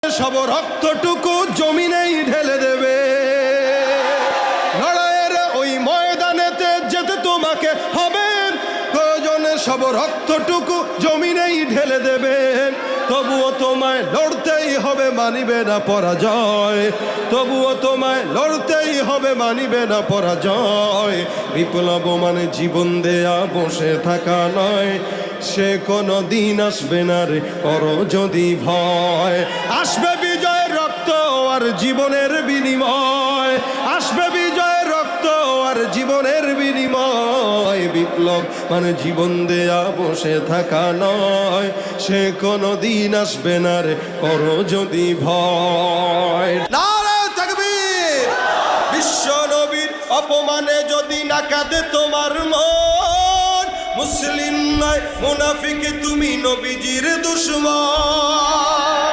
সব রক্তটুকু জমিনেই ঢেলে দেবে। লড়াইয়ের ওই ময়দানেতে যেতে তোমাকে হবে, প্রয়োজনে সব রক্তটুকু জমিনেই ঢেলে দেবে। তবুও তোমায় লড়তেই হবে, মানিবে না পরাজয়। তবুও তোমায় লড়তেই হবে, মানিবে না পরাজয়। বিপ্লব মানে জীবন দেয়া বসে থাকা নয়, সে কোনো দিন আসবে না রে করো যদি ভয়। আসবে বিজয়ের রক্ত আর জীবনের বিনিময়, আসবে বিজয়ের রক্ত আর জীবনের বিনিময়। বিপ্লব মানে জীবন দেয়া বসে থাকা নয়, সে কোনো দিন আসবে না রে করো যদি ভয়। নারে তাকবীর! বিশ্ব নবীর অপমানে যদি না কাঁদে তোমার মন, মুসলিম নয় মুনাফিক তুমি নবীজির দুশমন।